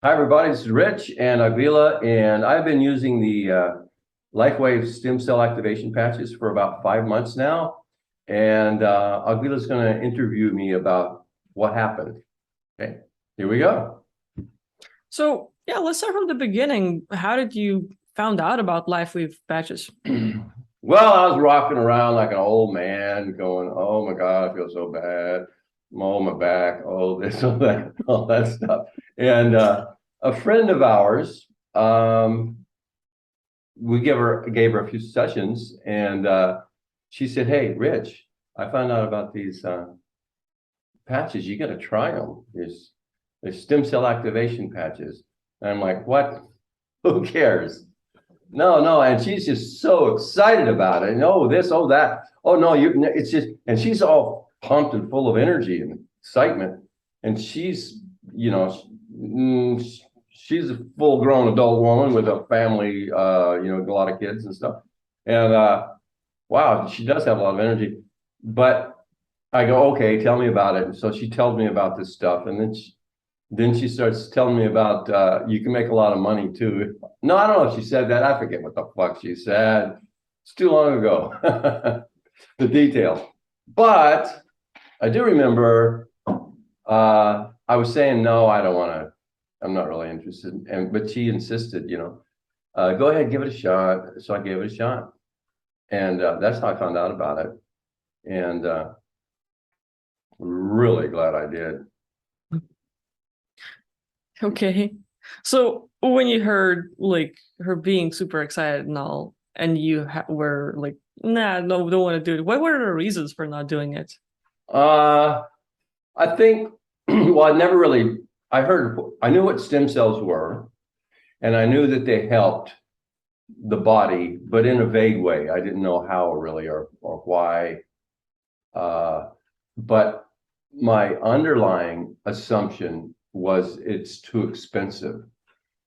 Hi, everybody. This is Rich and Aguila, and I've been using the LifeWave stem cell activation patches for about 5 months now. And Aguila's going to interview me about what happened. Okay, here we go. So yeah, let's start from the beginning. How did you found out about Life Weave patches? Well, I was rocking around like an old man, going, "Oh my God, I feel so bad. Oh, my back. Oh, this, oh that, all that stuff." And a friend of ours, we gave her a few sessions, and she said, "Hey, Rich, I found out about these patches. You got to try them. There's stem cell activation patches." And I'm like, "What? Who cares?" No, no. And she's just so excited about it. And oh, this, oh, that. Oh no, it's just, and she's all pumped and full of energy and excitement. And she's, you know, she's a full grown adult woman with a family, a lot of kids and stuff. And wow, she does have a lot of energy. But I go, okay, tell me about it. And so she tells me about this stuff. And then she starts telling me about you can make a lot of money too. No, I don't know if she said that. I forget what the fuck she said. It's too long ago. The details. But I do remember I was saying no, I don't want to. I'm not really interested. But she insisted, go ahead, give it a shot. So I gave it a shot, and that's how I found out about it. And really glad I did. Okay. So when you heard like her being super excited and all, and you were like, nah, no, don't want to do it. What were the reasons for not doing it? Uh, I think, well, I knew what stem cells were, and I knew that they helped the body, but in a vague way. I didn't know how really or why. But my underlying assumption was it's too expensive.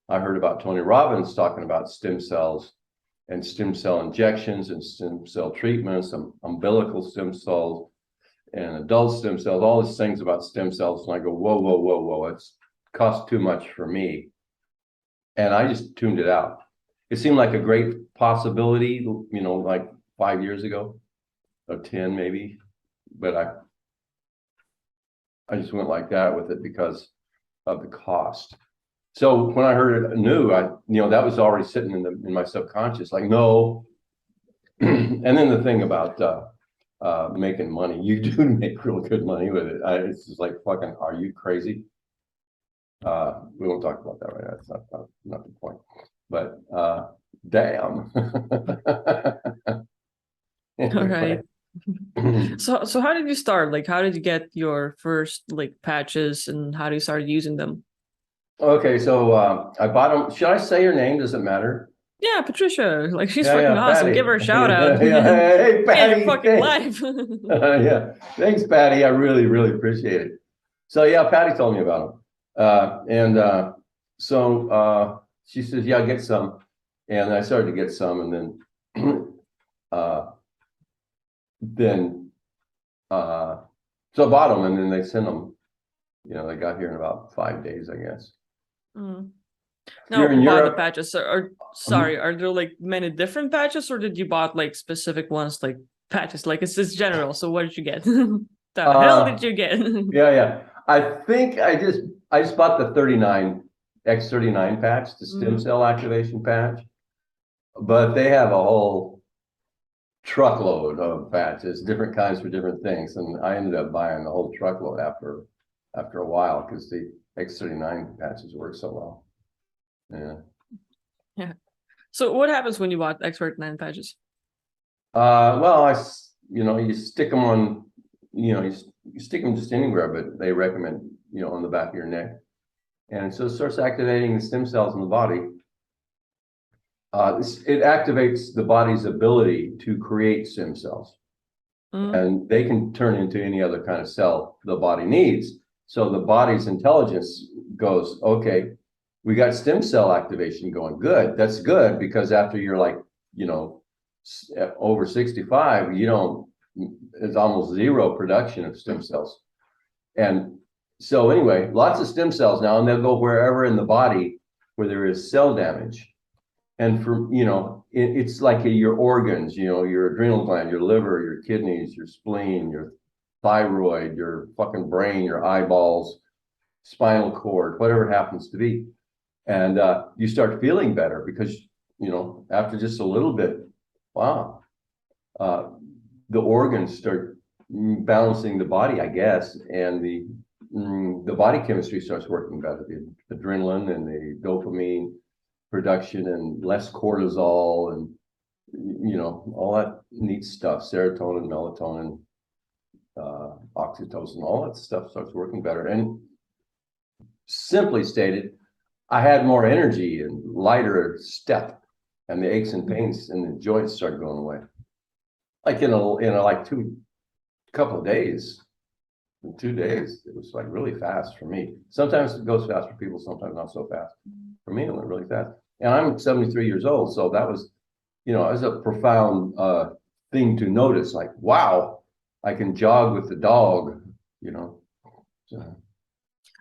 I heard about Tony Robbins talking about stem cells and stem cell injections and stem cell treatments, and umbilical stem cells and adult stem cells, all these things about stem cells. And I go, whoa, whoa, whoa, whoa, it's cost too much for me. And I just tuned it out. It seemed like a great possibility, like 5 years ago, or 10 maybe. But I just went like that with it because of the cost. So when I heard it new, that was already sitting in my subconscious, like, no. And then the thing about making money, you do make real good money with it. It's just like, fucking, are you crazy? We won't talk about that right now. That's not the point. But damn. All Anyway. right. So how did you start? Like, how did you get your first like patches, and how do you start using them? Okay, so I bought them. Should I say her name? Does it matter? Yeah, Patricia, like she's Yeah, fucking yeah, awesome. Give Patty. her a shout out. Yeah, yeah. Hey, Change your Patty, fucking thanks. life. Yeah, thanks, Patty. I really, really appreciate it. So yeah, Patty told me about them, and she says, "Yeah, get some," and I started to get some, and uh, then so I bought them, and then they sent them. They got here in about 5 days, I guess. Mm. Here No, in bought the Europe, patches. Or sorry, um, are there like many different patches, or did you bought like specific ones, like patches? Like it's just general. So what did you get? The hell uh, did you get? yeah, yeah. I think I just bought the 39 X39 patch, the stem Mm. cell activation patch, but they have a whole truckload of patches, different kinds for different things, and I ended up buying the whole truckload after a while because the X39 patches work so well. Yeah. Yeah. So what happens when you bought expert 9 patches? Well, you stick them on, you stick them just anywhere, but they recommend, on the back of your neck. And so it starts activating the stem cells in the body. It activates the body's ability to create stem cells, Mm. and they can turn into any other kind of cell the body needs. So the body's intelligence goes, okay, we got stem cell activation going. Good. That's good, because after you're like, you know, over 65, it's almost zero production of stem cells. And So anyway, lots of stem cells now, and they'll go wherever in the body where there is cell damage. And for, it's like your organs, your adrenal gland, your liver, your kidneys, your spleen, your thyroid, your fucking brain, your eyeballs, spinal cord, whatever it happens to be. And you start feeling better because, after just a little bit, wow, the organs start balancing the body, I guess, and the body chemistry starts working better. The adrenaline and the dopamine production and less cortisol and all that neat stuff, serotonin, melatonin, oxytocin, all that stuff starts working better. And simply stated, I had more energy and lighter step, and the aches and pains in the joints started going away. Like in like couple of days, in 2 days, it was like really fast for me. Sometimes it goes fast for people, sometimes not so fast. For me, it went really fast. And I'm 73 years old, so that was, it was a profound thing to notice. Like, wow, I can jog with the dog, So.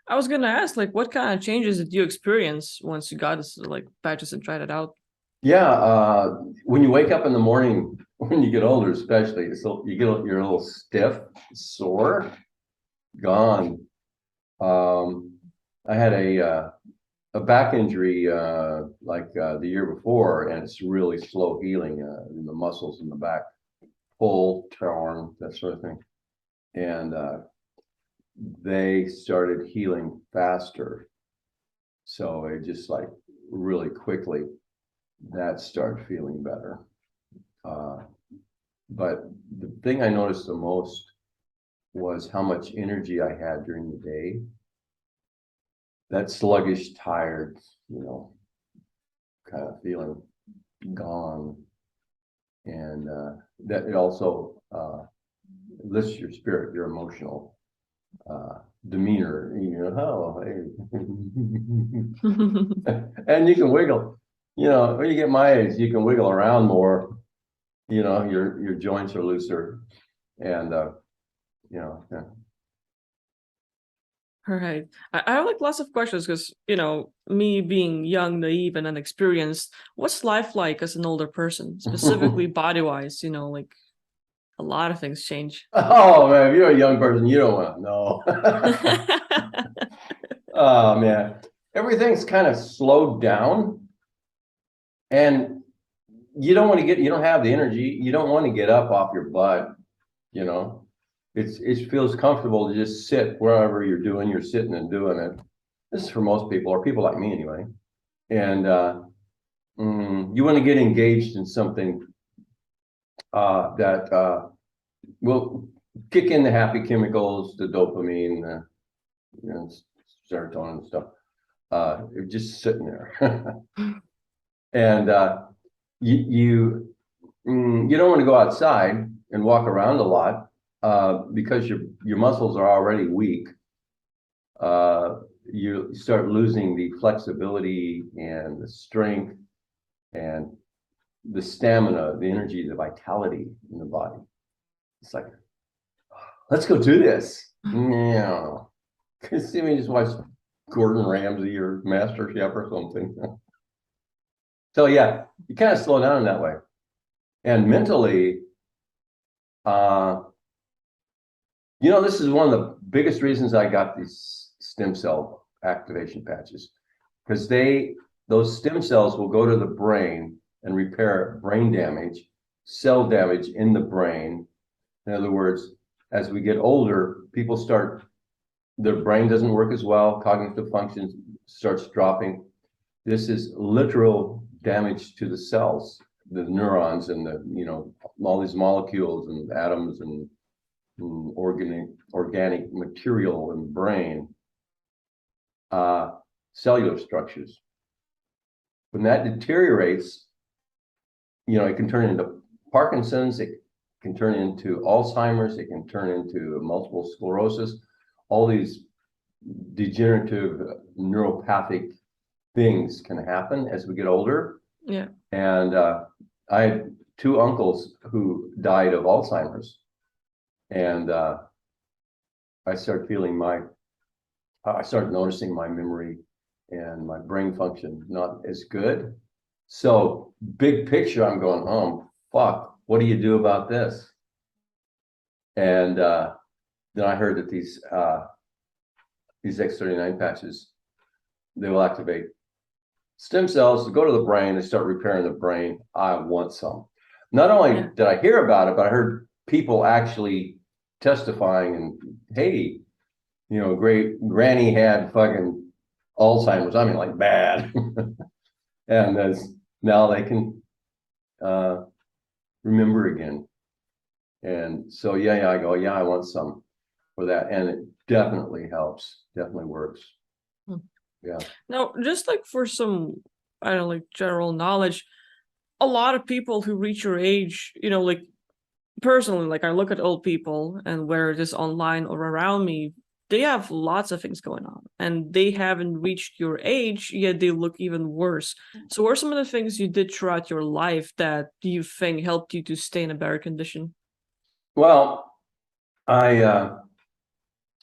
I was gonna ask, like, what kind of changes did you experience once you got this, like, patches and tried it out? Yeah, when you wake up in the morning, when you get older, especially, so you're a little stiff, sore, gone. I had a back injury the year before, and it's really slow healing in the muscles in the back, pull, torn, that sort of thing. And they started healing faster. So it just like really quickly that started feeling better. But the thing I noticed the most was how much energy I had during the day. That sluggish, tired, kind of feeling gone. And that it also lifts your spirit, your emotional demeanor. Oh, hey. And you can wiggle. When you get my age, you can wiggle around more. Your joints are looser, and yeah. Right. I have like lots of questions because, me being young, naive, and inexperienced, what's life like as an older person, specifically body-wise? Like a lot of things change. Oh man, if you're a young person, you don't want to know. Oh man, everything's kind of slowed down, and you don't have the energy. You don't want to get up off your butt. It feels comfortable to just sit wherever you're sitting and doing it. This is for most people, or people like me anyway. And you want to get engaged in something that will kick in the happy chemicals, the dopamine, serotonin and stuff. You're just sitting there. And you don't want to go outside and walk around a lot because your muscles are already weak. You start losing the flexibility and the strength and the stamina, the energy, the vitality in the body. It's like, let's go do this. No, see me just watch Gordon Ramsay or Master Chef or something. So yeah, you kind of slow down in that way. And mentally, this is one of the biggest reasons I got these stem cell activation patches, because those stem cells will go to the brain and repair brain damage, cell damage in the brain. In other words, as we get older, their brain doesn't work as well, cognitive function starts dropping. This is literal damage to the cells, the neurons, and all these molecules and atoms and organic material in the brain, cellular structures. When that deteriorates, it can turn into Parkinson's, it can turn into Alzheimer's, it can turn into multiple sclerosis, all these degenerative neuropathic things can happen as we get older. Yeah. And I had 2 uncles who died of Alzheimer's. And I started feeling my I started noticing my memory and my brain function not as good. So big picture, I'm going, oh, fuck, what do you do about this? And then I heard that these X39 patches, they will activate stem cells to go to the brain and start repairing the brain. I want some. Not only Yeah. did I hear about it, but I heard people actually testifying and, hey, great granny had fucking Alzheimer's. I mean, like bad. And now they can remember again. And so, yeah, I go, yeah, I want some for that. And it definitely helps, definitely works. Hmm. Yeah. Now, just like for some, I don't know, like general knowledge, a lot of people who reach your age, like personally, like I look at old people and where it is online or around me, they have lots of things going on and they haven't reached your age yet they look even worse. So what are some of the things you did throughout your life that you think helped you to stay in a better condition? Well, I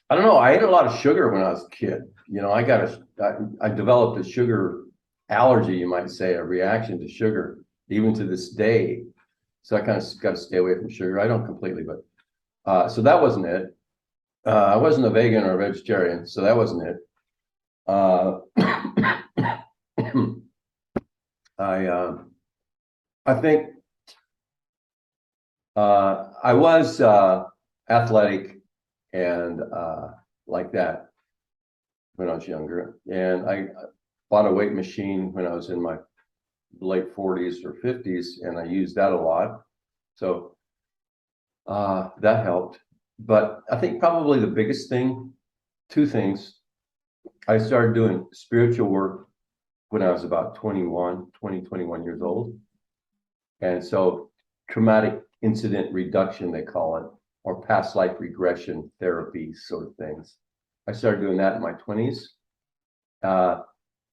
don't know. I ate a lot of sugar when I was a kid. I developed a sugar allergy, you might say, a reaction to sugar, even to this day. So I kind of got to stay away from sugar. I don't completely, but so that wasn't it. I wasn't a vegan or a vegetarian, so that wasn't it. Uh, I I think I was athletic and like that when I was younger, and I bought a weight machine when I was in my late 40s or 50s, and I used that a lot. So that helped. But I think probably the biggest thing, two things, I started doing spiritual work when I was about 21 years old. And so traumatic incident reduction, they call it, or past life regression therapy sort of things. I started doing that in my 20s.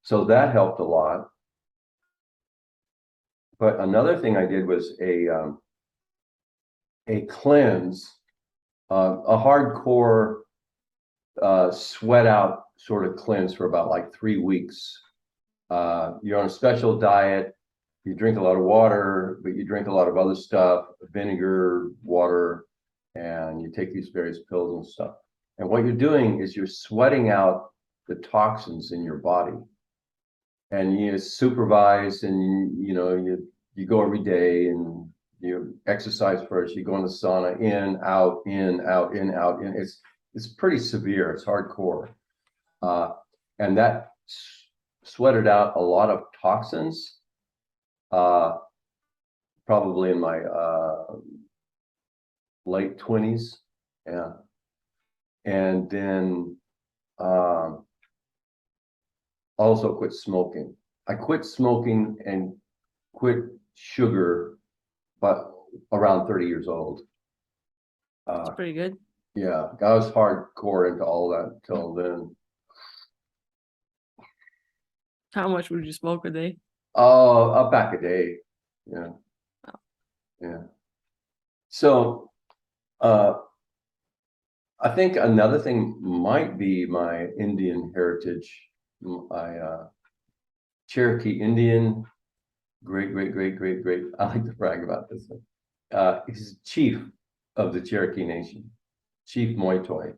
So that helped a lot. But another thing I did was a cleanse, a hardcore sweat out sort of cleanse for about like 3 weeks. You're on a special diet. You drink a lot of water, but you drink a lot of other stuff, vinegar, water, and you take these various pills and stuff. And what you're doing is you're sweating out the toxins in your body. And you supervise, and you go every day, and you exercise first. You go in the sauna, in, out, in, out, in, out, in. It's pretty severe. It's hardcore, and that sweated out a lot of toxins. Probably in my late 20s, yeah, and then also quit smoking. I quit smoking and quit sugar, but around 30 years old. It's pretty good. Yeah, I was hardcore into all that till then. How much would you smoke a day? Oh, a pack a day. Yeah, Oh. yeah. So I think another thing might be my Indian heritage. I Cherokee Indian, great. I like to brag about this. He's chief of the Cherokee Nation. Chief Moitoy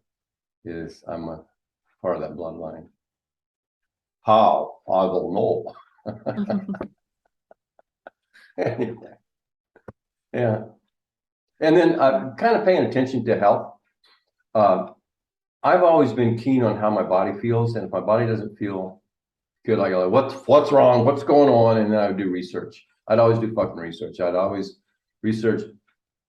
I'm a part of that bloodline. How? I don't know. Anyway, yeah. And then I'm kind of paying attention to health. Uh, I've always been keen on how my body feels, and if my body doesn't feel good, I go, what's wrong? What's going on? And then I would do research. I'd always do fucking research. I'd always research,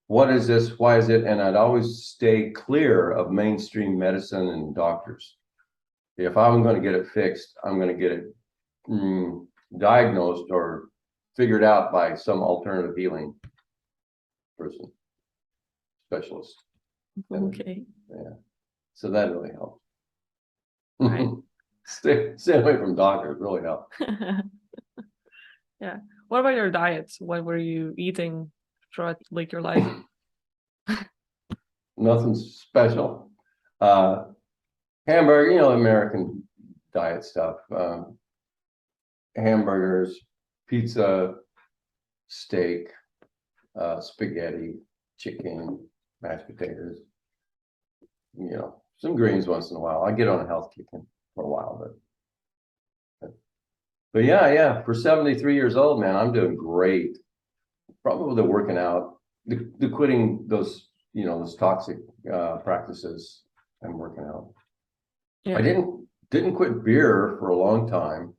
what is this? Why is it? And I'd always stay clear of mainstream medicine and doctors. If I'm going to get it fixed, I'm going to get it diagnosed or figured out by some alternative healing person, specialist. Okay. Yeah. So that really helped. Right. Stay away from doctors, really helped. Yeah. What about your diets? What were you eating throughout like your life? Nothing special. Hamburger, American diet stuff. Hamburgers, pizza, steak, spaghetti, chicken, mashed potatoes, some greens once in a while. I get on a health kick for a while, but yeah, for 73 years old, man, I'm doing great. Probably the working out, the quitting those toxic practices and working out. Yeah. I didn't quit beer for a long time.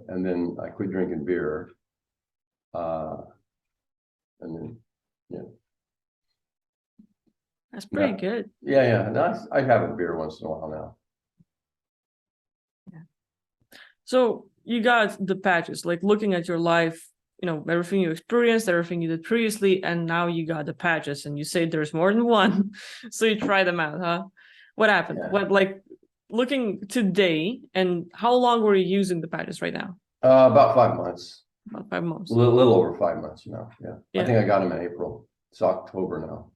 And then I quit drinking beer. And then, yeah. That's pretty good. Yeah. Nice. I have a beer once in a while now. So you got the patches, like looking at your life, everything you experienced, everything you did previously, and now you got the patches, and you say there's more than one. So you try them out, huh? What happened? Yeah. What, like, looking today, and how long were you using the patches right now? About 5 months. About 5 months. A little over 5 months now. Yeah. Yeah. I think I got them in April. It's October now.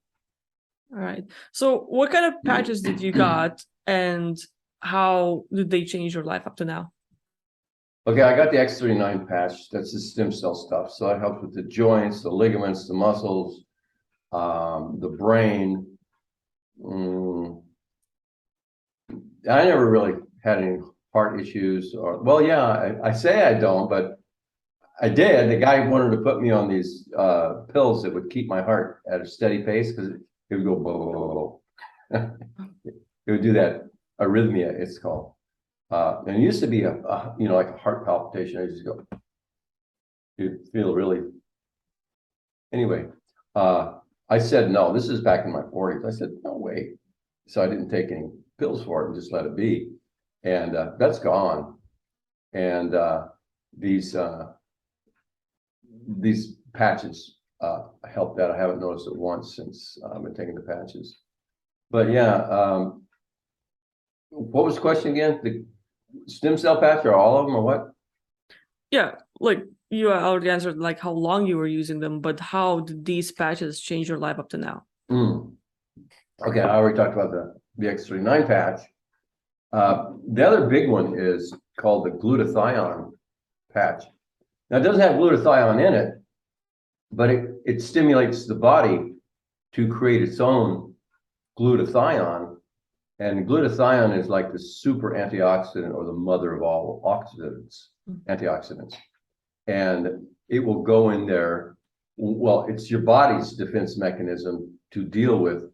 All right. So what kind of patches did you got, and how did they change your life up to now? Okay, I got the X39 patch. That's the stem cell stuff. So that helps with the joints, the ligaments, the muscles, the brain. I never really had any heart issues, well, yeah, I say I don't, but I did. The guy wanted to put me on these pills that would keep my heart at a steady pace because it would go blah. It would do that arrhythmia, it's called. And it used to be like a heart palpitation. I used to go, you'd feel really. Anyway, I said no. This is back in my 40s. I said no way. So I didn't take any pills for it and just let it be, and that's gone. And these patches help that. I haven't noticed it once since I've been taking the patches. But yeah, what was the question again? The stem cell patch, or all of them, or what? Yeah, like you already answered, like how long you were using them, but how did these patches change your life up to now? Okay, I already talked about the X39 patch. The other big one is called the glutathione patch. Now, it doesn't have glutathione in it, but it stimulates the body to create its own glutathione. And glutathione is like the super antioxidant, or the mother of all antioxidants. And it will go in there. Well, it's your body's defense mechanism to deal with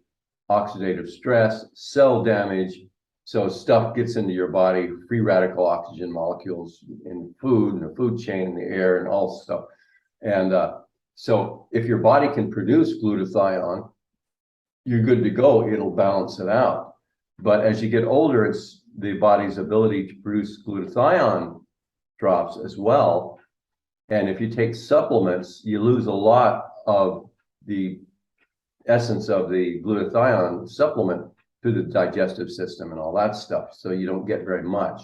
oxidative stress, cell damage. So stuff gets into your body, free radical oxygen molecules in food, and the food chain, in the air, and all stuff. And so if your body can produce glutathione, you're good to go. It'll balance it out. But as you get older, it's the body's ability to produce glutathione drops as well. And if you take supplements, you lose a lot of the essence of the glutathione supplement to the digestive system and all that stuff. So you don't get very much.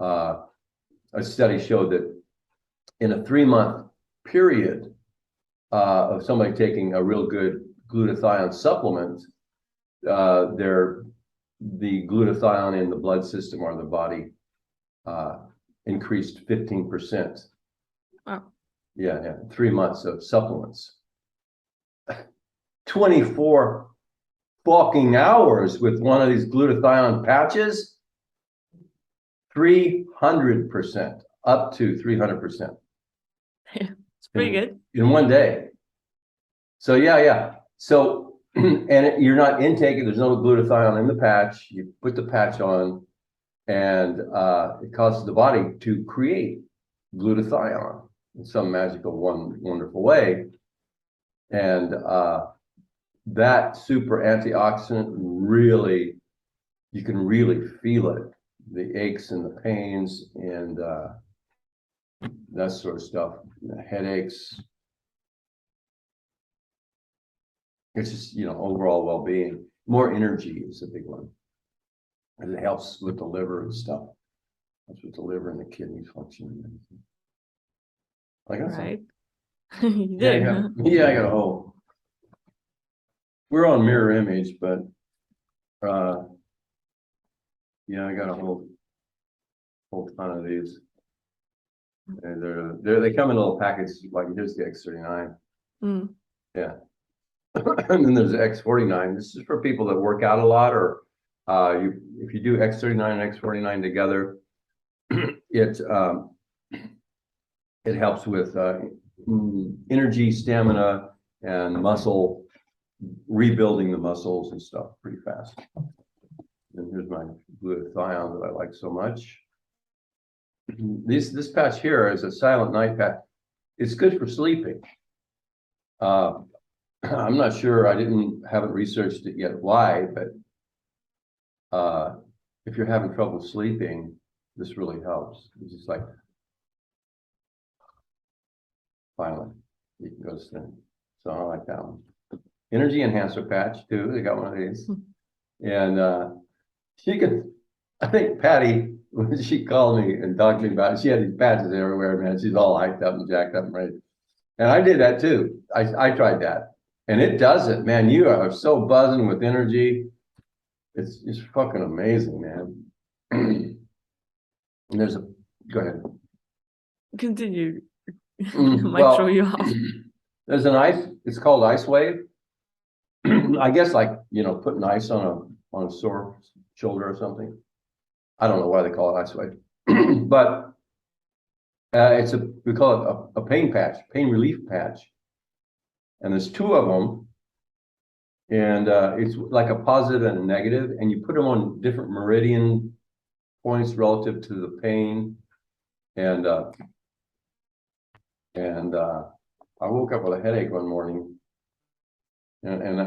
A study showed that in a 3-month period of somebody taking a real good glutathione supplement, the glutathione in the blood system or the body increased 15%. Wow. Yeah, 3 months of supplements. 24 fucking hours with one of these glutathione patches, 300%, up to 300%. It's pretty good. In one day. So yeah. So, and you're not intaking, there's no glutathione in the patch. You put the patch on, and it causes the body to create glutathione in some magical, wonderful way. And that super antioxidant really, you can really feel it, the aches and the pains and that sort of stuff, the headaches. It's just, overall well-being. More energy is a big one, and it helps with the liver and stuff. Helps with the liver and the kidneys functioning and everything. I got Right. some. You did, huh? I got a whole. We're on mirror image, but Yeah, I got a whole ton of these. And they come in little packets, like here's the X39. Mm. Yeah. And then there's the X49. This is for people that work out a lot, or if you do X39 and X49 together, it helps with energy, stamina, and muscle, rebuilding the muscles and stuff pretty fast. And here's my glutathione that I like so much. This patch here is a silent night patch. It's good for sleeping. I'm not sure. Haven't researched it yet why, but if you're having trouble sleeping, this really helps. It's just like finally you can go to sleep. So I like that one. Energy enhancer patch too. They got one of these, and she could. I think Patty, when she called me and talked to me about it, she had these patches everywhere. Man, she's all hyped up and jacked up and ready. And I did that too. I tried that. And it does it, man. You are so buzzing with energy. It's fucking amazing, man. And there's a go ahead. Continue. Might Well, throw you off. there's it's called Ice Wave. I guess like, putting ice on a sore shoulder or something. I don't know why they call it Ice Wave. But we call it a pain patch, pain relief patch. And there's two of them. And it's like a positive and a negative, and you put them on different meridian points relative to the pain. And I woke up with a headache one morning, and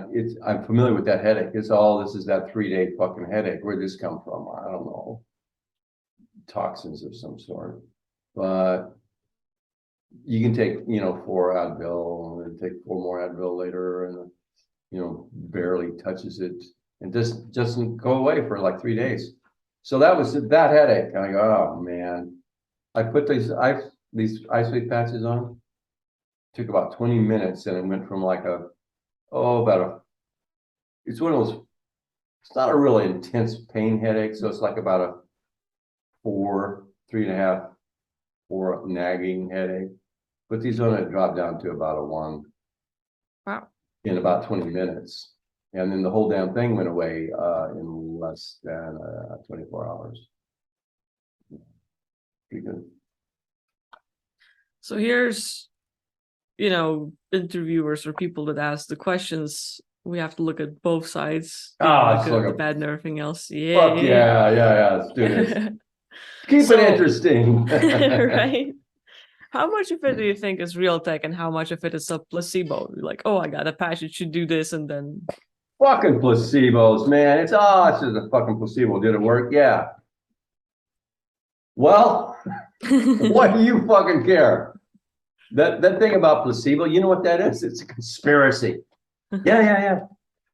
I'm familiar with that headache. This is that 3-day fucking headache. Where'd this come from? I don't know, toxins of some sort. But you can take 4 Advil and take 4 more Advil later, and barely touches it, and just doesn't go away for like 3 days. So that was that headache. And I go, oh man. I put these ice wave patches on. Took about 20 minutes, and it went from like it's one of those, it's not a really intense pain headache, so it's like about a 3.5, 4 nagging headache. Put these on, it dropped down to about a 1. Wow. In about 20 minutes. And then the whole damn thing went away in less than 24 hours. Pretty good. So here's, interviewers or people that ask the questions. We have to look at both sides. Let's Good, look the at bad, and everything else. Fuck yeah. Let's do this. Keep So- it interesting. Right? How much of it do you think is real tech, and how much of it is a placebo? You're like, oh, I got a patch, it should do this, and then Fucking placebos, man. It's just a fucking placebo. Did it work? Yeah. Well, what do you fucking care? That thing about placebo, you know what that is? It's a conspiracy. Yeah.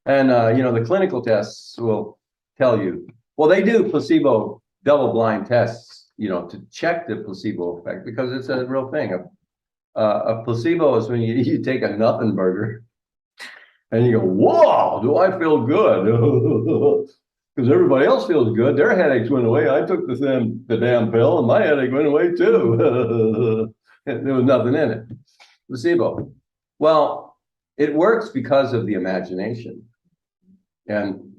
And the clinical tests will tell you. Well, they do placebo double-blind tests, to check the placebo effect, because it's a real thing. A placebo is when you take a nothing burger and you go, whoa, do I feel good? Because everybody else feels good. Their headaches went away. I took the damn pill and my headache went away too. There was nothing in it. Placebo. Well, it works because of the imagination. And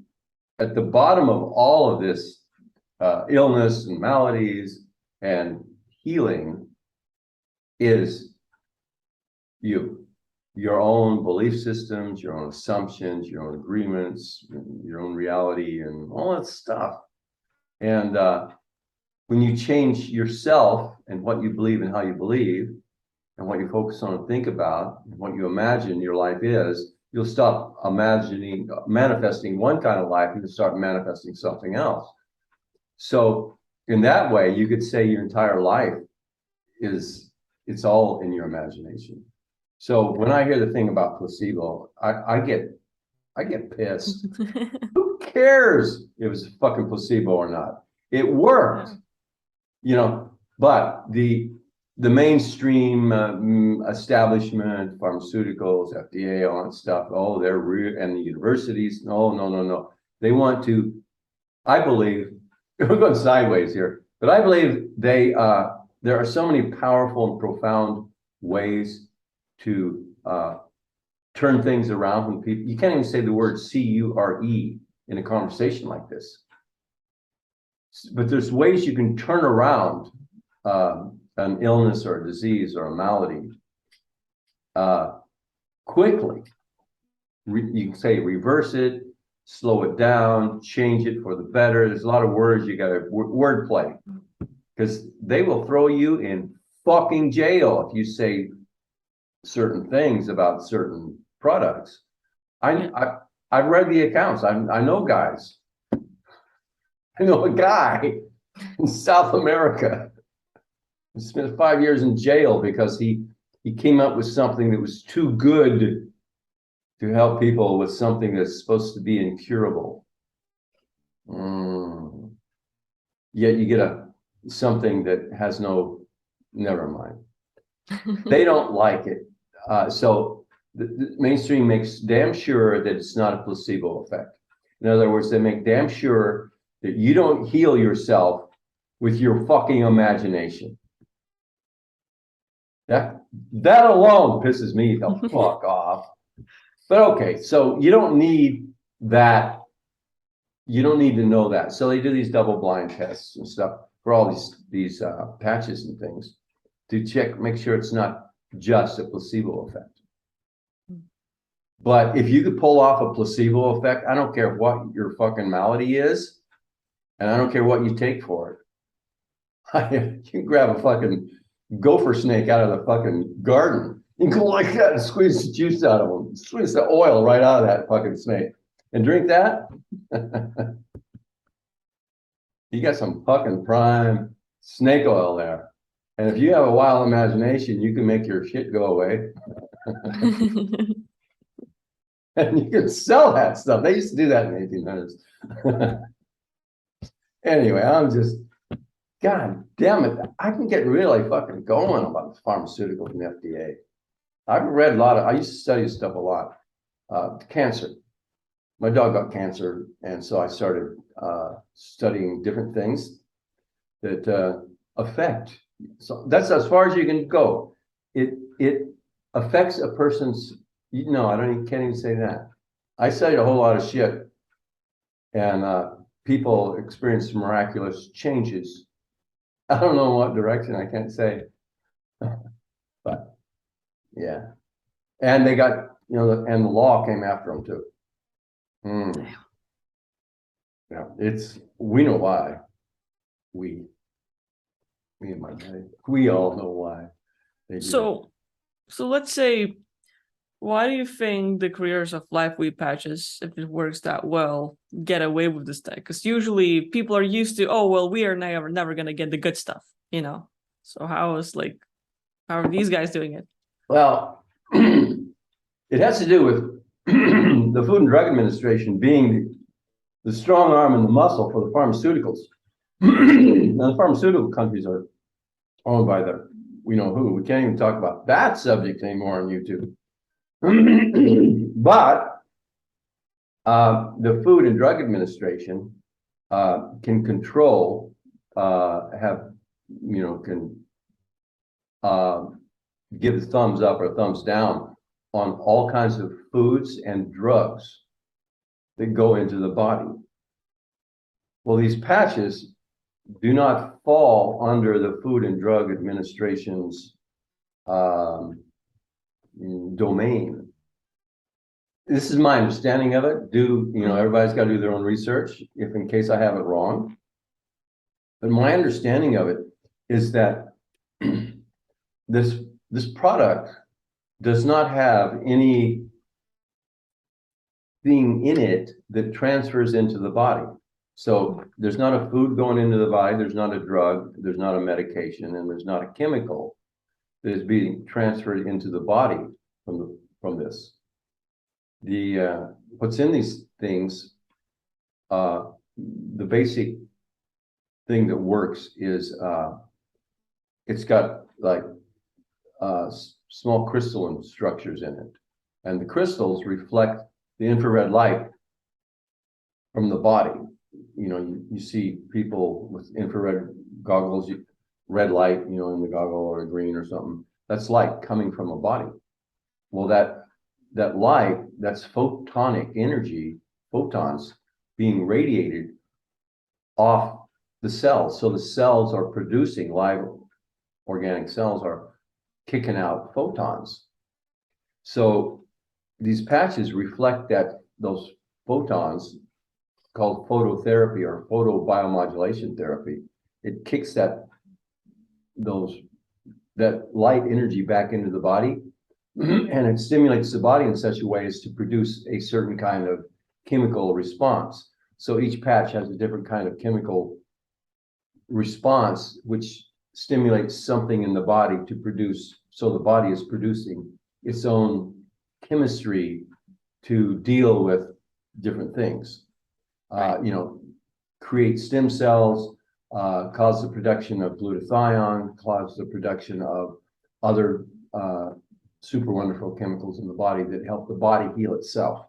at the bottom of all of this illness and maladies and healing is your own belief systems, your own assumptions, your own agreements, your own reality, and all that stuff. And when you change yourself and what you believe and how you believe, and what you focus on and think about, and what you imagine your life is, you'll stop manifesting one kind of life and you'll start manifesting something else. So in that way, you could say your entire life it's all in your imagination. So when I hear the thing about placebo, I get pissed. Who cares if it was a fucking placebo or not? It worked, but the mainstream establishment, pharmaceuticals, FDA, all that stuff, they're real, and the universities, no. They want to, I believe, we're going sideways here, but I believe there are so many powerful and profound ways to turn things around when people, you can't even say the word C-U-R-E in a conversation like this. But there's ways you can turn around an illness or a disease or a malady quickly. You can say reverse it, slow it down, change it for the better. There's a lot of words, you got to word play, because they will throw you in fucking jail if you say certain things about certain products. I've read the accounts. I know guys. I know a guy in South America who spent 5 years in jail because he came up with something that was too good to help people with something that's supposed to be incurable. Yet you get something that has no, never mind. They don't like it. So the mainstream makes damn sure that it's not a placebo effect. In other words, they make damn sure that you don't heal yourself with your fucking imagination. That alone pisses me the fuck off. But okay, so you don't need that. You don't need to know that. So they do these double-blind tests and stuff for all these patches and things to check, make sure it's not just a placebo effect. But if you could pull off a placebo effect, I don't care what your fucking malady is, and I don't care what you take for it. You can grab a fucking gopher snake out of the fucking garden. You can go like that and squeeze the juice out of them, squeeze the oil right out of that fucking snake, and drink that. You got some fucking prime snake oil there. And if you have a wild imagination, you can make your shit go away. And you can sell that stuff. They used to do that in the 1800s. Anyway, I'm just, God damn it. I can get really fucking going about the pharmaceuticals and FDA. I've read a lot of, I used to study this stuff a lot. Cancer. My dog got cancer, and so I started studying different things that affect. So that's as far as you can go. It affects a person's. No, I don't even, can't even say that. I studied a whole lot of shit, and people experience miraculous changes. I don't know in what direction, I can't say, but yeah. And they got, and the law came after them too. Yeah, we know why. Me and my buddy, we all know why. So let's say, why do you think the creators of live weed patches, if it works that well, get away with this thing? Because usually people are used to, oh, well, we are never going to get the good stuff, So how are these guys doing it? Well, it has to do with the Food and Drug Administration being the strong arm and the muscle for the pharmaceuticals. Now, the pharmaceutical countries are owned by we know who. We can't even talk about that subject anymore on YouTube. But the Food and Drug Administration can control, can give a thumbs up or a thumbs down on all kinds of foods and drugs that go into the body. Well, these patches do not fall under the Food and Drug Administration's domain. This is my understanding of it. Everybody's got to do their own research, if in case I have it wrong. But my understanding of it is that this product does not have any thing in it that transfers into the body. So there's not a food going into the body, there's not a drug, there's not a medication, and there's not a chemical that is being transferred into the body from this. What's in these things, the basic thing that works is it's got like small crystalline structures in it, and the crystals reflect the infrared light from the body. you see people with infrared goggles, red light, in the goggle, or green or something. That's light coming from a body. Well, that light, that's photonic energy, photons being radiated off the cells. So the cells are producing, live organic cells are kicking out photons. So these patches reflect those photons, called phototherapy or photobiomodulation therapy. It kicks that light energy back into the body, and it stimulates the body in such a way as to produce a certain kind of chemical response. So each patch has a different kind of chemical response, which stimulates something in the body to produce. So the body is producing its own chemistry to deal with different things. Create stem cells, cause the production of glutathione, cause the production of other super wonderful chemicals in the body that help the body heal itself.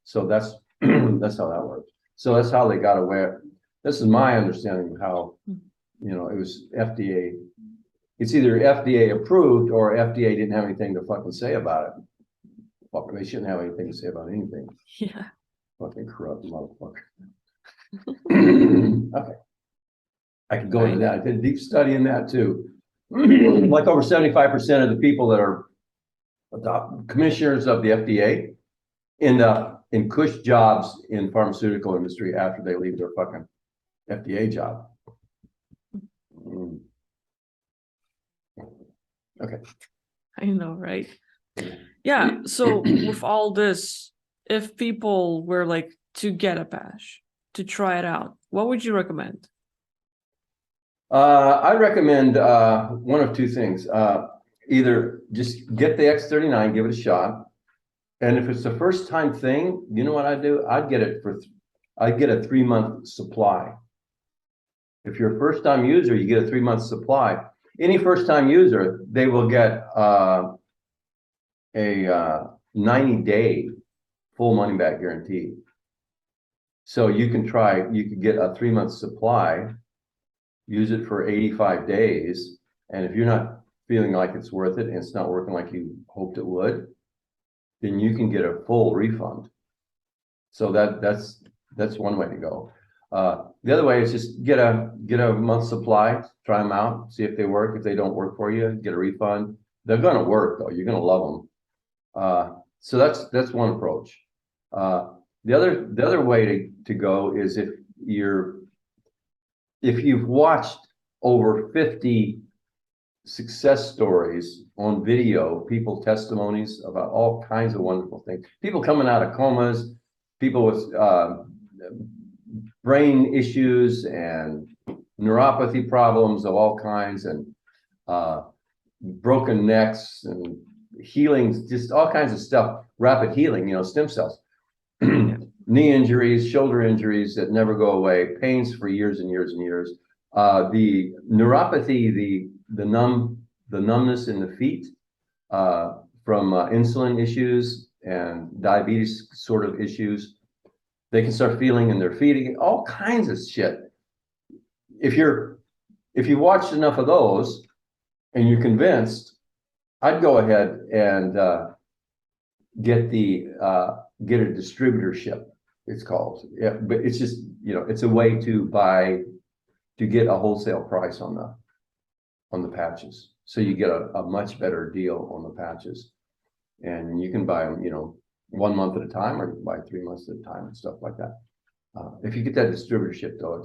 So that's that's how that works. So that's how they got away. This is my understanding of how, it was FDA. It's either FDA approved or FDA didn't have anything to fucking say about it. Fucker, they shouldn't have anything to say about anything. Yeah. Fucking corrupt motherfucker. Okay. I could go into that. I did a deep study in that too. Like over 75% of the people that are commissioners of the FDA end up in cush jobs in pharmaceutical industry after they leave their fucking FDA job. Okay. I know, right? Yeah. So with all this, if people were like to get a patch, to try it out, what would you recommend? I recommend one of two things. Either just get the X39, give it a shot. And if it's a first time thing, you know what I'd do? I'd get a 3-month supply. If you're a first time user, you get a 3-month supply. Any first time user, they will get a 90-day full money back guarantee. So you could get a 3-month supply, use it for 85 days. And if you're not feeling like it's worth it and it's not working like you hoped it would, then you can get a full refund. So that's one way to go. The other way is just get a month supply, try them out, see if they work. If they don't work for you, get a refund. They're going to work though. You're going to love them. So that's one approach. The other way to go is if you've watched over 50 success stories on video, people testimonies about all kinds of wonderful things, people coming out of comas, people with brain issues and neuropathy problems of all kinds, and broken necks and healings, just all kinds of stuff, rapid healing, stem cells. Knee injuries, shoulder injuries that never go away, pains for years and years and years. The neuropathy, the numbness in the feet from insulin issues and diabetes sort of issues. They can start feeling in their feet, all kinds of shit. If you've watched enough of those and you're convinced, I'd go ahead and get a distributorship, it's called. Yeah, but it's just, it's a way to get a wholesale price on the patches. So you get a much better deal on the patches. And you can buy them, 1 month at a time, or you can buy 3 months at a time and stuff like that. If you get that distributorship though,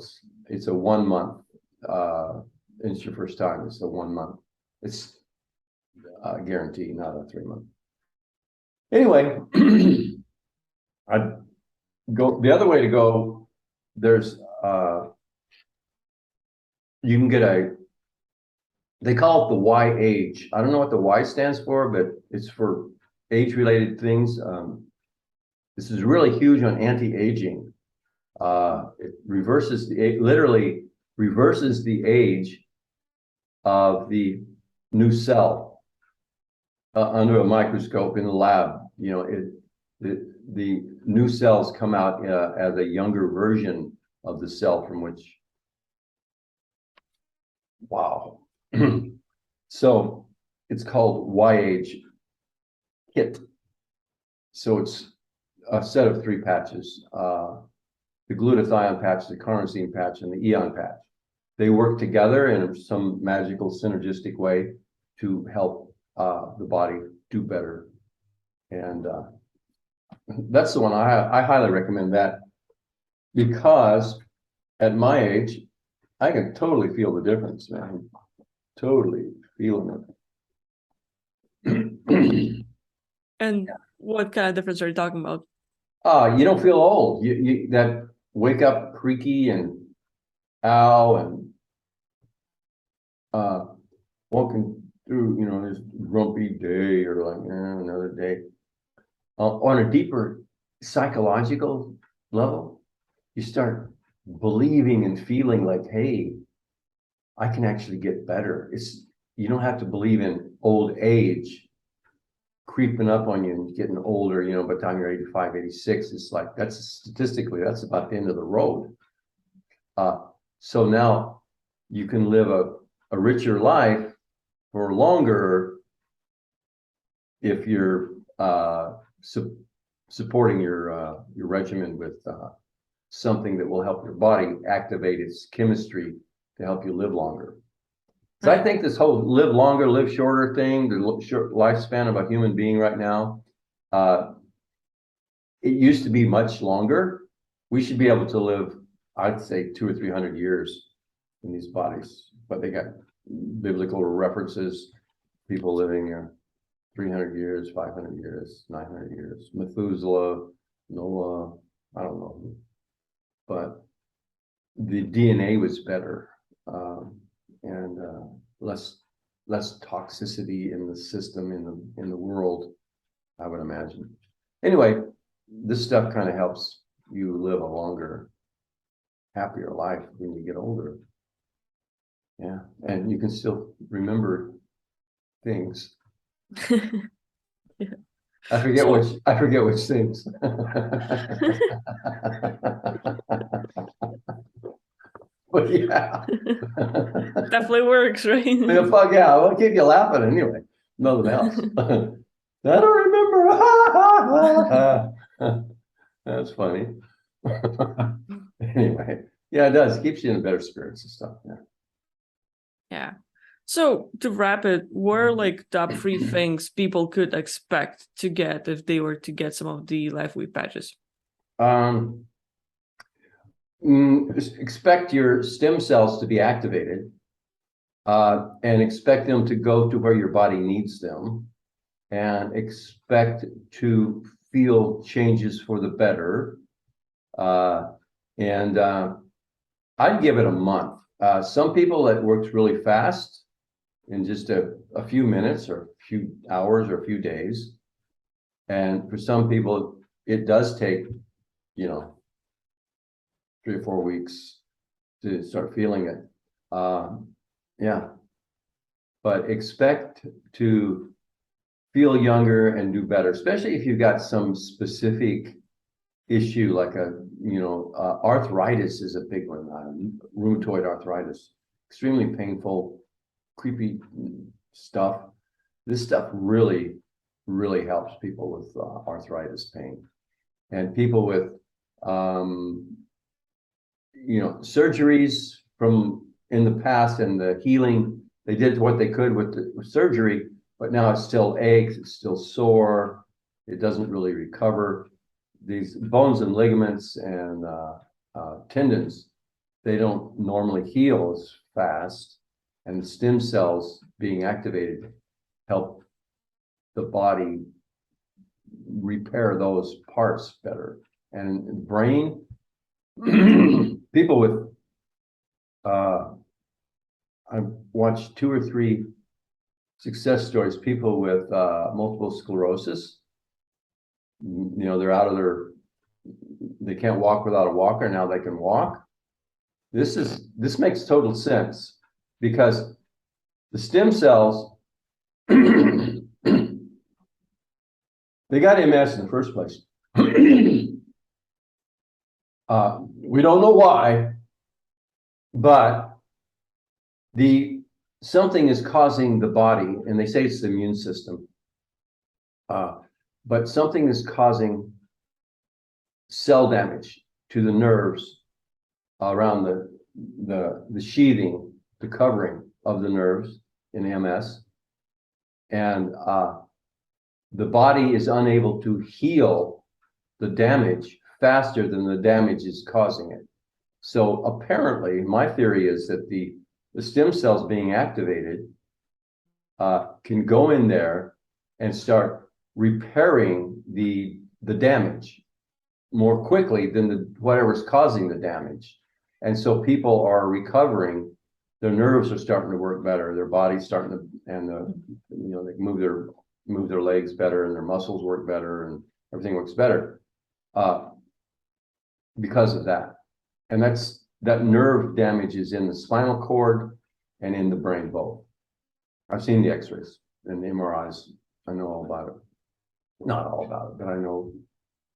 it's a 1 month, and it's your first time, it's a 1 month. It's a guarantee, not a 3 month. Anyway, I'd go the other way to go. There's you can get they call it the Y age. I don't know what the Y stands for, but it's for age-related things. This is really huge on anti-aging. It literally reverses the age of the new cell under a microscope in the lab. The new cells come out as a younger version of the cell from which, wow. So it's called YH kit. So it's a set of 3 patches, the glutathione patch, the carnosine patch, and the eon patch. They work together in some magical synergistic way to help the body do better. And that's the one I highly recommend that, because at my age, I can totally feel the difference, man. Totally feeling it. And what kind of difference are you talking about? You don't feel old. You that wake up creaky and ow and walking through, this grumpy day, or like, another day. On a deeper psychological level, you start believing and feeling like, hey, I can actually get better. You don't have to believe in old age creeping up on you and getting older, by the time you're 85, 86, it's like, statistically, that's about the end of the road. So now you can live a richer life for longer if you're supporting your regimen with something that will help your body activate its chemistry to help you live longer. So I think this whole live longer, live shorter thing, the short lifespan of a human being right now, it used to be much longer. We should be able to live, I'd say, 200 or 300 years in these bodies, but they got biblical references, people living 300 years, 500 years, 900 years, Methuselah, Noah, I don't know, but the DNA was better. And less toxicity in the system, in the world, I would imagine. Anyway, this stuff kind of helps you live a longer, happier life when you get older. Yeah, and you can still remember things. Yeah. I forget which things. But yeah. Definitely works, right? Yeah, fuck yeah, I'll keep you laughing anyway. Nothing else. I don't remember. That's funny. Anyway, yeah, it does. It keeps you in better spirits and stuff. Yeah. Yeah. So to wrap it, what are like top 3 things people could expect to get if they were to get some of the Life Week patches? Expect your stem cells to be activated, and expect them to go to where your body needs them, and expect to feel changes for the better. And I'd give it a month. Some people, it works really fast in just a few minutes or a few hours or a few days. And for some people, it does take, 3 or 4 weeks to start feeling it. Yeah. But expect to feel younger and do better, especially if you've got some specific issue like arthritis is a big one. Rheumatoid arthritis, extremely painful, creepy stuff. This stuff really, really helps people with arthritis pain, and people with surgeries from in the past and the healing. They did what they could with the surgery, but now it still aches, it's still sore, it doesn't really recover. These bones and ligaments and tendons, they don't normally heal as fast, and stem cells being activated help the body repair those parts better. And brain, people with I've watched 2 or 3 success stories, people with multiple sclerosis. They're they can't walk without a walker, now they can walk. This makes total sense, because the stem cells, they got MS in the first place. We don't know why, but something is causing the body, and they say it's the immune system. But something is causing cell damage to the nerves around the sheathing, the covering of the nerves in MS. And the body is unable to heal the damage faster than the damage is causing it. So apparently, my theory is that the stem cells being activated can go in there and start repairing the damage more quickly than whatever's causing the damage. And so people are recovering, their nerves are starting to work better, their body's starting to, and they move their legs better, and their muscles work better, and everything works better because of that. And that nerve damage is in the spinal cord and in the brain both. I've seen the x-rays and the MRIs. I know all about it. Not all about it, but I know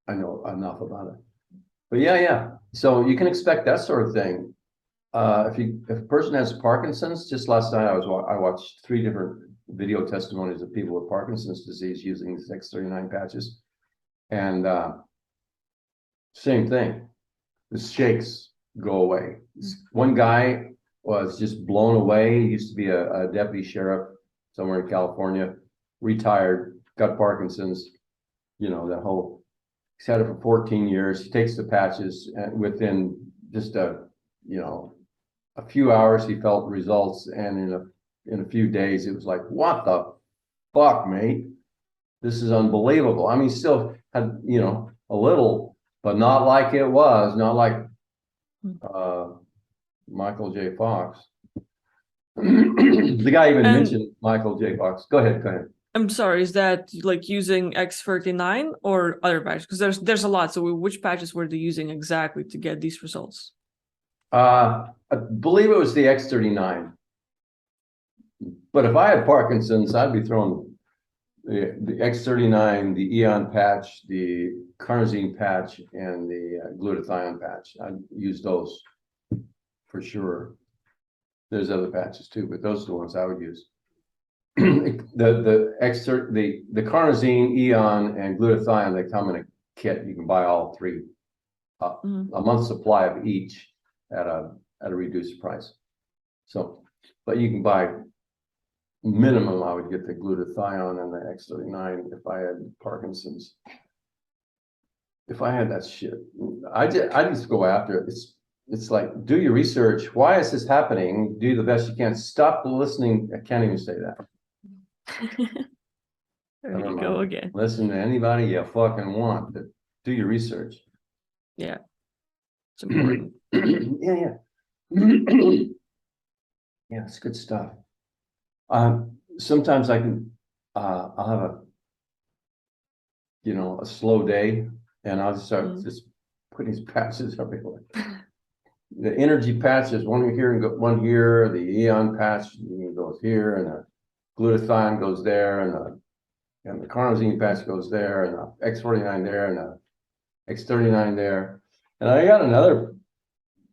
enough about it. But yeah. So you can expect that sort of thing. If a person has Parkinson's, just last night I watched 3 different video testimonies of people with Parkinson's disease using these X39 patches, and same thing. The shakes go away. One guy was just blown away. He used to be a deputy sheriff somewhere in California, retired, got Parkinson's. He's had it for 14 years. He takes the patches, and within just a few hours, he felt results. And in a few days, it was like, what the fuck, mate? This is unbelievable. I mean, he still had, a little, but not like it was, not like Michael J. Fox. The guy even mentioned Michael J. Fox. Go ahead. I'm sorry, is that like using X39 or other patches? Because there's a lot. So which patches were they using exactly to get these results? I believe it was the X39. But if I had Parkinson's, I'd be throwing the X39, the Eon patch, the carnosine patch, and the glutathione patch. I'd use those for sure. There's other patches too, but those are the ones I would use. The carnosine, Eon, and glutathione, they come in a kit. You can buy all 3, a month's supply of each at a reduced price. So, but you can buy minimum. I would get the glutathione and the X39 if I had Parkinson's. If I had that shit, I just go after it. It's like, do your research. Why is this happening? Do the best you can. Stop listening. I can't even say that. There you go again. Listen to anybody you fucking want, but do your research. Yeah, it's important. Yeah. Yeah, it's good stuff. Sometimes I can, I'll have a slow day, and I'll just start just putting these patches everywhere. The energy patches, one here and one here. The Eon patch goes here, and the glutathione goes there, and the carnosine patch goes there, and the X49 there, and the X39 there. And I got another.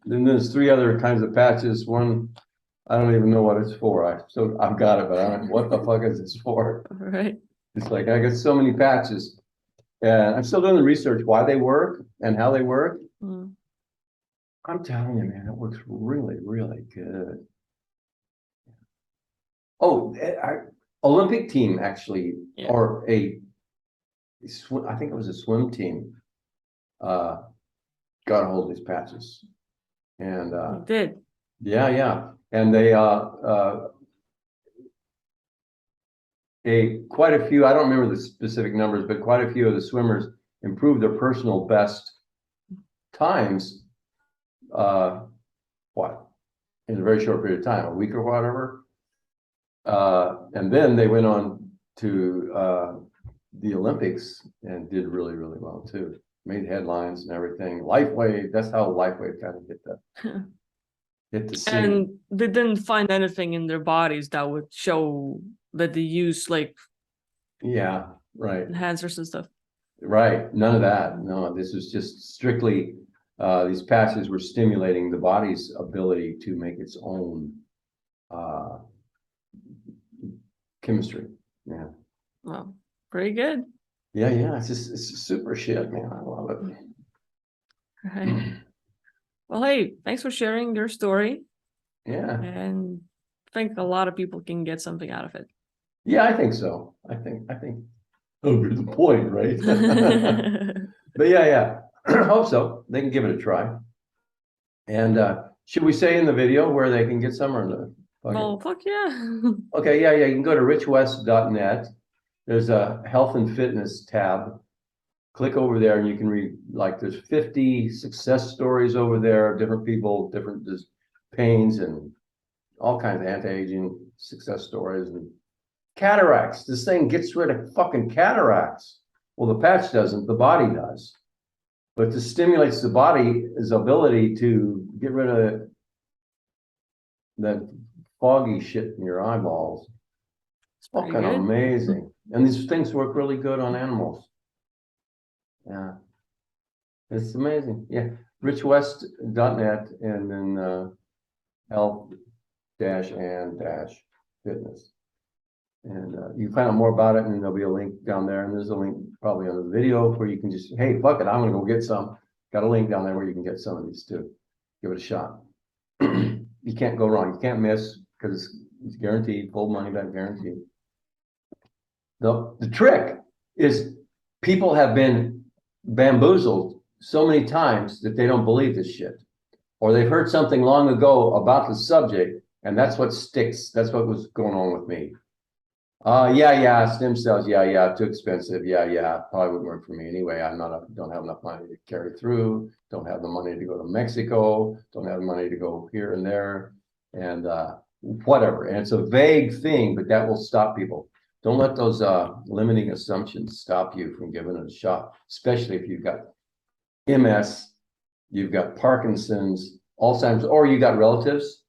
Then there's 3 other kinds of patches. One, I don't even know what it's for. I've got it, but I don't know what the fuck is this for. Right. It's like I got so many patches, and I'm still doing the research why they work and how they work. I'm telling you, man, it works really, really good. Oh, Olympic team actually, or I think it was a swim team, got a hold of these patches, and did. Yeah, and they quite a few. I don't remember the specific numbers, but quite a few of the swimmers improved their personal best times. In a very short period of time, a week or whatever. And then they went on to the Olympics and did really, really well too. Made headlines and everything. LifeWave, that's how LifeWave kind of hit the scene. And they didn't find anything in their bodies that would show that they use right, enhancers and stuff. Right, none of that. No, this was just strictly these patches were stimulating the body's ability to make its own chemistry. Yeah. Well, pretty good. Yeah. It's super shit, man. I love it. Right. Well, hey, thanks for sharing your story. Yeah. And I think a lot of people can get something out of it. Yeah, I think so. I think over the point, right? But yeah. I hope so. They can give it a try. And should we say in the video where they can get some or no? Well, fuck yeah. Okay, yeah. You can go to richwest.net. There's a health and fitness tab. Click over there and you can read, like, there's 50 success stories over there, different people, different pains and all kinds of anti-aging success stories. And cataracts, this thing gets rid of fucking cataracts. Well, the patch doesn't, the body does. But this stimulates the body's ability to get rid of that foggy shit in your eyeballs. It's pretty Fucking good. amazing. And these things work really good on animals. Yeah. It's amazing. Yeah. richwest.net and then health-and-fitness. And you can find out more about it, and there'll be a link down there. And there's a link probably on the video where you can just, hey, fuck it, I'm gonna go get some. Got a link down there where you can get some of these too. Give it a shot. You can't go wrong. You can't miss because it's guaranteed, full money back guaranteed. The trick is people have been bamboozled so many times that they don't believe this shit. Or they've heard something long ago about the subject, and that's what sticks. That's what was going on with me. Yeah, stem cells, yeah, too expensive. Yeah, probably wouldn't work for me anyway. Don't have enough money to carry through, don't have the money to go to Mexico, don't have the money to go here and there, and whatever. And it's a vague thing, but that will stop people. Don't let those limiting assumptions stop you from giving it a shot, especially if you've got MS, you've got Parkinson's, Alzheimer's, or you got relatives,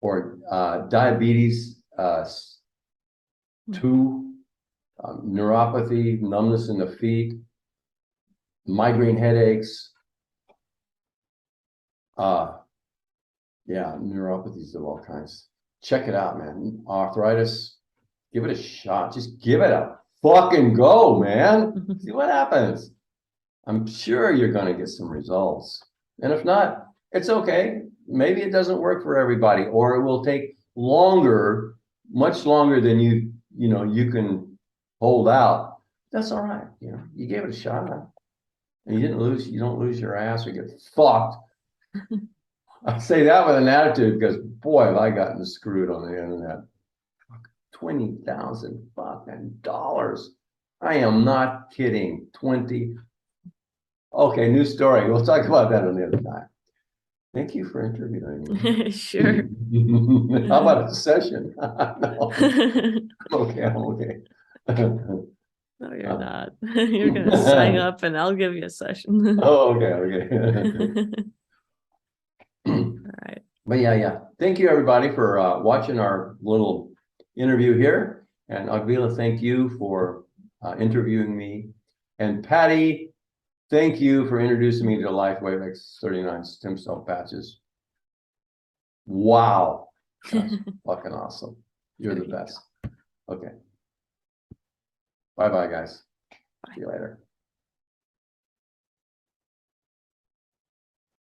or diabetes, 2, neuropathy, numbness in the feet, migraine headaches, neuropathies of all kinds. Check it out, man. Arthritis, give it a shot. Just give it a fucking go, man. See what happens. I'm sure you're going to get some results. And if not, it's okay. Maybe it doesn't work for everybody, or it will take longer, much longer than you can hold out. That's all right. You gave it a shot. And you don't lose your ass or get fucked. I say that with an attitude because, boy, have I gotten screwed on the internet. $20,000 fucking dollars. I am not kidding. 20. Okay, new story. We'll talk about that another time. Thank you for interviewing me. Sure. How about a session? No. Okay, I'm okay. No, you're not. You're gonna sign up and I'll give you a session. Oh, okay. All right. But yeah. Thank you, everybody, for watching our little interview here. And Agvila, thank you for interviewing me. And Patty, thank you for introducing me to LifeWave X39 stem cell patches. Wow. That's fucking awesome. You're the best. Okay. Bye-bye, guys. Bye. See you later.